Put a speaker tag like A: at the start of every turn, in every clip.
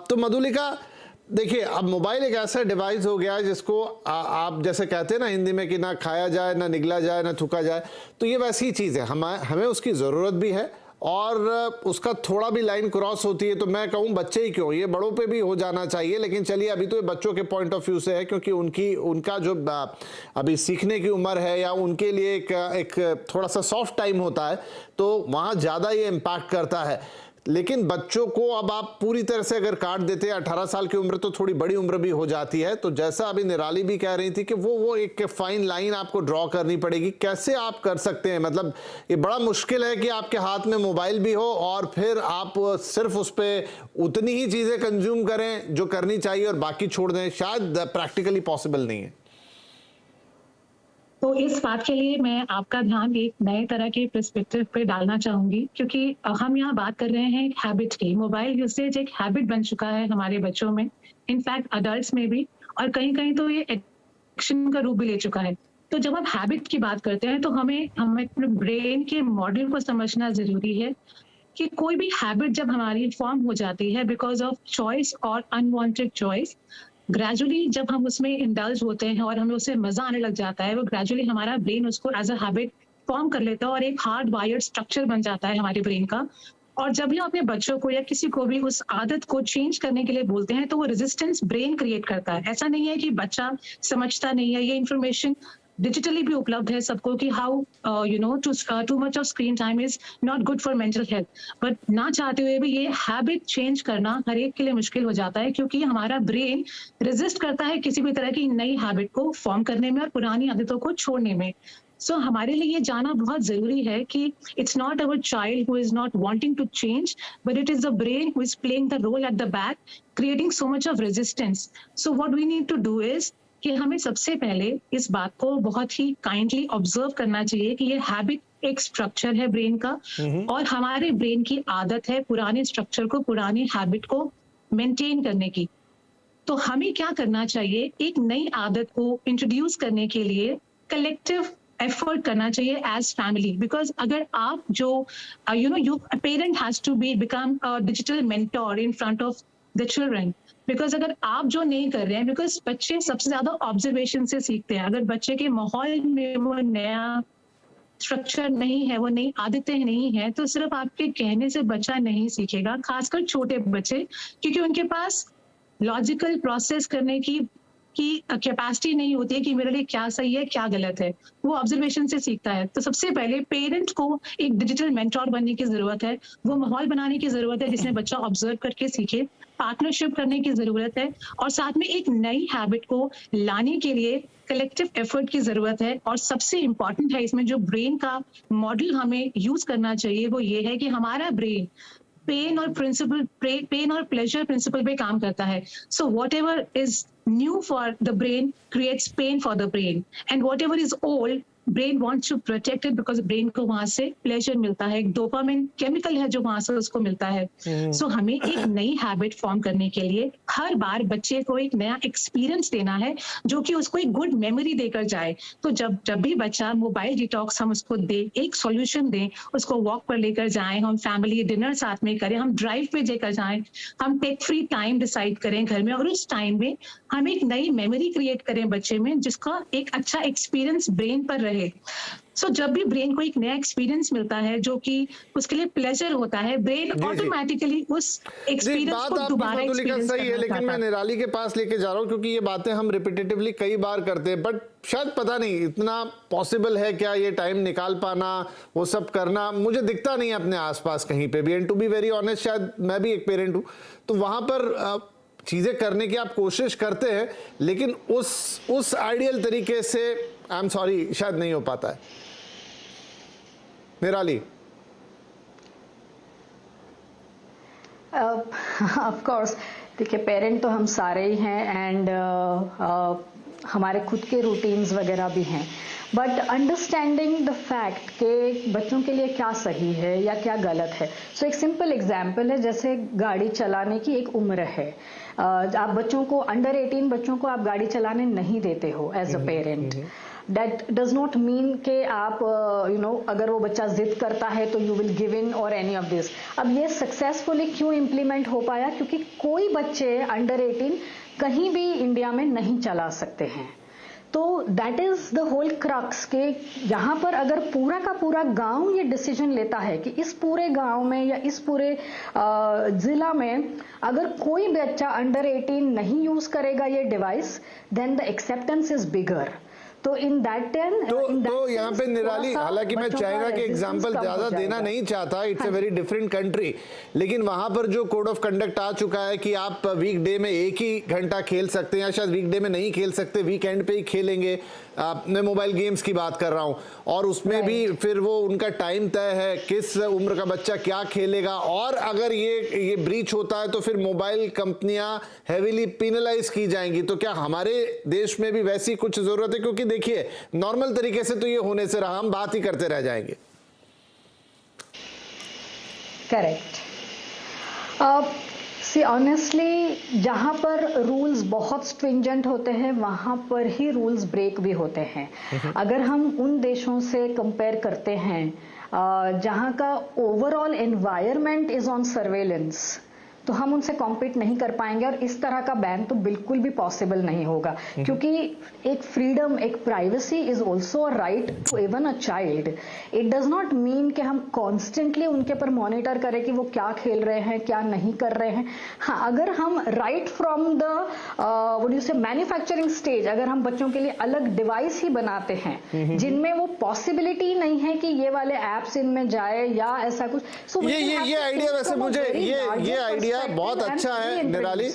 A: तो मधुलिका देखिए, अब मोबाइल एक ऐसा डिवाइस हो गया है जिसको आप जैसे कहते हैं ना हिंदी में कि ना खाया जाए, ना निगला जाए, ना थूका जाए, तो ये वैसी चीज़ है। हमें उसकी ज़रूरत भी है और उसका थोड़ा भी लाइन क्रॉस होती है तो मैं कहूँ बच्चे ही क्यों, ये बड़ों पे भी हो जाना चाहिए। लेकिन चलिए, अभी तो ये बच्चों के पॉइंट ऑफ व्यू से है, क्योंकि उनका जो अभी सीखने की उम्र है या उनके लिए एक थोड़ा सा सॉफ्ट टाइम होता है, तो वहाँ ज़्यादा ये इम्पैक्ट करता है। लेकिन बच्चों को अब आप पूरी तरह से अगर काट देते हैं, 18 साल की उम्र तो थोड़ी बड़ी उम्र भी हो जाती है, तो जैसा अभी निराली भी कह रही थी कि वो एक फाइन लाइन आपको ड्रॉ करनी पड़ेगी। कैसे आप कर सकते हैं? मतलब ये बड़ा मुश्किल है कि आपके हाथ में मोबाइल भी हो और फिर आप सिर्फ उस पर उतनी ही चीज़ें कंज्यूम करें जो करनी चाहिए और बाकी छोड़ दें। शायद प्रैक्टिकली पॉसिबल नहीं है।
B: तो इस बात के लिए मैं आपका ध्यान एक नए तरह के पर्सपेक्टिव पे डालना चाहूंगी, क्योंकि हम यहाँ बात कर रहे हैं हैबिट की। मोबाइल यूसेज एक हैबिट बन चुका है हमारे बच्चों में, इनफैक्ट अडल्ट्स में भी, और कहीं कहीं तो ये एडिक्शन का रूप भी ले चुका है। तो जब हम हैबिट की बात करते हैं तो हमें अपने ब्रेन के मॉडल को समझना जरूरी है कि कोई भी हैबिट जब हमारी फॉर्म हो जाती है बिकॉज ऑफ चॉइस और अनवांटेड चॉइस, ग्रेजुअली जब हम उसमें इंडल्ज होते हैं और हमें उससे मजा आने लग जाता है, वो ग्रेजुअली हमारा ब्रेन उसको एज अ हैबिट फॉर्म कर लेता है और एक हार्ड वायर्ड स्ट्रक्चर बन जाता है हमारे ब्रेन का। और जब भी अपने बच्चों को या किसी को भी उस आदत को चेंज करने के लिए बोलते हैं तो वो रेजिस्टेंस ब्रेन क्रिएट करता है। ऐसा नहीं है कि बच्चा समझता नहीं है, ये इन्फॉर्मेशन डिजिटली भी उपलब्ध है सबको कि how too much of screen time is not good for mental health. But ना चाहते हुए भी ये हैबिट चेंज करना हर एक के लिए मुश्किल हो जाता है, क्योंकि हमारा ब्रेन रेजिस्ट करता है किसी भी तरह की नई हैबिट को फॉर्म करने में और पुरानी आदतों को छोड़ने में। सो हमारे लिए ये जानना बहुत जरूरी है कि it's not our child who is not wanting to change, but it is the brain who is playing the role at the back, creating so much of resistance. So what we need to do is कि हमें सबसे पहले इस बात को बहुत ही kindly observe करना चाहिए कि ये हैबिट एक स्ट्रक्चर है ब्रेन का, और हमारे ब्रेन की आदत है पुराने स्ट्रक्चर को, पुरानी हैबिट को मेंटेन करने की। तो हमें क्या करना चाहिए, एक नई आदत को इंट्रोड्यूस करने के लिए कलेक्टिव एफर्ट करना चाहिए एज फैमिली। बिकॉज अगर आप जो you parent has to be become a digital mentor in front of the children. Because अगर आप जो नहीं कर रहे हैं, बिकॉज बच्चे सबसे ज्यादा ऑब्जर्वेशन से सीखते हैं। अगर बच्चे के माहौल में वो नया स्ट्रक्चर नहीं है, वो नई आदतें नहीं है, तो सिर्फ आपके कहने से बच्चा नहीं सीखेगा, खासकर छोटे बच्चे, क्योंकि उनके पास लॉजिकल प्रोसेस करने की कैपेसिटी नहीं होती है कि मेरे लिए क्या सही है क्या गलत है। वो ऑब्जर्वेशन से सीखता है। तो सबसे पहले पेरेंट को एक डिजिटल मेंटोर बनने की जरूरत है, वो माहौल बनाने की जरूरत है जिसमें बच्चा ऑब्जर्व करके सीखे, पार्टनरशिप करने की जरूरत है, और साथ में एक नई हैबिट को लाने के लिए कलेक्टिव एफर्ट की जरूरत है। और सबसे इंपॉर्टेंट है इसमें जो ब्रेन का मॉडल हमें यूज करना चाहिए वो ये है कि हमारा ब्रेन पेन और प्लेजर प्रिंसिपल पे काम करता है। So whatever is new for the brain creates pain for the brain, and whatever is old brain wants to protect it, because brain को वहां से प्लेजर मिलता है, एक डोपामिन केमिकल है जो वहां से उसको मिलता है। सो हमें एक नई हैबिट फॉर्म करने के लिए हर बार बच्चे को एक नया एक्सपीरियंस देना है जो कि उसको एक गुड मेमोरी देकर जाए। तो जब भी बच्चा मोबाइल डिटॉक्स हम उसको दे, एक सॉल्यूशन दें, उसको वॉक पर लेकर जाएं, हम फैमिली डिनर साथ में करें, हम ड्राइव पे लेकर जाएं, हम टेक फ्री टाइम डिसाइड करें घर में, और उस टाइम में हम एक नई मेमोरी क्रिएट करें बच्चे में जिसका एक अच्छा एक्सपीरियंस ब्रेन पर रहे। सो जब भी ब्रेन को एक नया एक्सपीरियंस मिलता है जो कि उसके लिए प्लेजर होता है, ब्रेन ऑटोमेटिकली उस एक्सपीरियंस को दोबारा एक्सपीरियंस
A: सही है। लेकिन मैं निराली के पास लेके जा रहा हूं क्योंकि ये बातें हम रिपीटेटिवली कई बार करते हैं, बट शायद पता नहीं इतना पॉसिबल है क्या ये टाइम निकाल पाना, वो सब करना मुझे दिखता नहीं है अपने आसपास कहीं पे भी। And to be very honest, शायद मैं भी एक पेरेंट हूं, तो वहां पर चीजें करने की आप कोशिश करते हैं, लेकिन उस आइडियल तरीके से आई एम सॉरी शायद नहीं हो पाता है। निराली?
C: ऑफ कोर्स, देखिए पेरेंट तो हम सारे ही हैं, एंड हमारे खुद के रूटीन्स वगैरह भी हैं, बट अंडरस्टैंडिंग द फैक्ट कि बच्चों के लिए क्या सही है या क्या गलत है। सो एक सिंपल एग्जांपल है, जैसे गाड़ी चलाने की एक उम्र है, आप बच्चों को अंडर 18 बच्चों को आप गाड़ी चलाने नहीं देते हो as a parent. That does not mean कि आप अगर वो बच्चा जिद करता है तो यू विल गिव इन और एनी ऑफ दिस। अब ये सक्सेसफुली क्यों इम्प्लीमेंट हो पाया, क्योंकि कोई बच्चे अंडर 18 कहीं भी इंडिया में नहीं चला सकते हैं। तो that is the whole crux के यहाँ पर अगर पूरा का पूरा गांव ये डिसीजन लेता है कि इस पूरे गांव में या इस पूरे जिला में अगर कोई बच्चा अंडर 18 नहीं यूज करेगा ये device, then the acceptance is bigger. तो इन दैट
A: तो यहाँ पे निराली, हालांकि मैं चाइना के एग्जांपल ज्यादा देना नहीं चाहता, it's a very different country, लेकिन वहां पर जो कोड ऑफ कंडक्ट आ चुका है कि आप वीकडे में 1 ही घंटा खेल सकते हैं, या शायद वीकडे में नहीं खेल सकते, वीकेंड पे ही खेलेंगे। मैं मोबाइल गेम्स की बात कर रहा हूं, और उसमें भी फिर वो उनका टाइम तय है किस उम्र का बच्चा क्या खेलेगा, और अगर ये ब्रीच होता है तो फिर मोबाइल कंपनियां हेवीली पिनलाइज की जाएंगी। तो क्या हमारे देश में भी वैसी कुछ जरूरत है? क्योंकि देखिए नॉर्मल तरीके से तो ये होने से रहा, हम बात ही करते रह जाएंगे।
C: करेक्ट। सी ऑनेस्टली जहाँ पर रूल्स बहुत स्ट्रिंजेंट होते हैं वहाँ पर ही रूल्स ब्रेक भी होते हैं। अगर हम उन देशों से कंपेयर करते हैं जहाँ का overall environment is on surveillance, तो हम उनसे कॉम्पीट नहीं कर पाएंगे, और इस तरह का बैन तो बिल्कुल भी पॉसिबल नहीं होगा। क्योंकि एक फ्रीडम, एक privacy is also a right to even a child. It does not mean कि हम कॉन्स्टेंटली उनके पर मॉनिटर करें कि वो क्या खेल रहे हैं, क्या नहीं कर रहे हैं। हाँ, अगर हम right from the what do you से मैन्युफैक्चरिंग स्टेज, अगर हम बच्चों के लिए अलग डिवाइस ही बनाते हैं जिनमें वो पॉसिबिलिटी नहीं है कि ये वाले एप्स इनमें जाए या ऐसा कुछ,
A: ये आइडिया वैसे मुझे ये आइडिया बहुत अच्छा है निराली,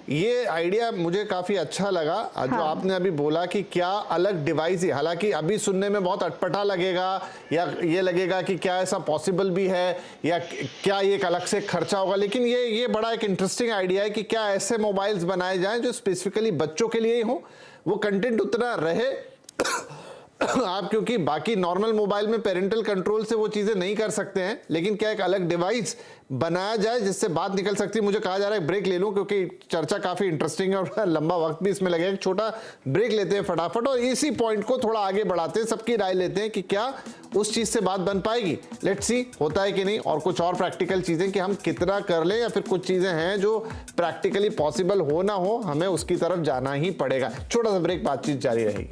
A: ये आइडिया मुझे काफी अच्छा लगा जो आपने अभी बोला कि क्या अलग डिवाइस ही, हालांकि अभी सुनने में बहुत अटपटा लगेगा, या ये लगेगा कि क्या ऐसा पॉसिबल भी है, या क्या ये एक अलग से खर्चा होगा, लेकिन ये बड़ा एक इंटरेस्टिंग आइडिया है कि क्या ऐसे मोबाइल्स बनाए जाएं जो स्पेसिफिकली बच्चों के लिए ही हो, वो कंटेंट उतना रहे आप, क्योंकि बाकी नॉर्मल मोबाइल में पेरेंटल कंट्रोल से वो चीजें नहीं कर सकते हैं, लेकिन क्या एक अलग डिवाइस बनाया जाए जिससे बात निकल सकती है। मुझे कहा जा रहा है ब्रेक ले लूं क्योंकि चर्चा काफी इंटरेस्टिंग है और लंबा वक्त भी इसमें लगेगा। एक छोटा ब्रेक लेते हैं फटाफट और इसी पॉइंट को थोड़ा आगे बढ़ाते हैं, सबकी राय लेते हैं कि क्या उस चीज से बात बन पाएगी। लेट्स सी होता है कि नहीं, और कुछ और प्रैक्टिकल चीजें कि हम कितना कर ले, या फिर कुछ चीजें हैं जो प्रैक्टिकली पॉसिबल हो ना हो, हमें उसकी तरफ जाना ही पड़ेगा। छोटा सा ब्रेक, बातचीत जारी रहेगी।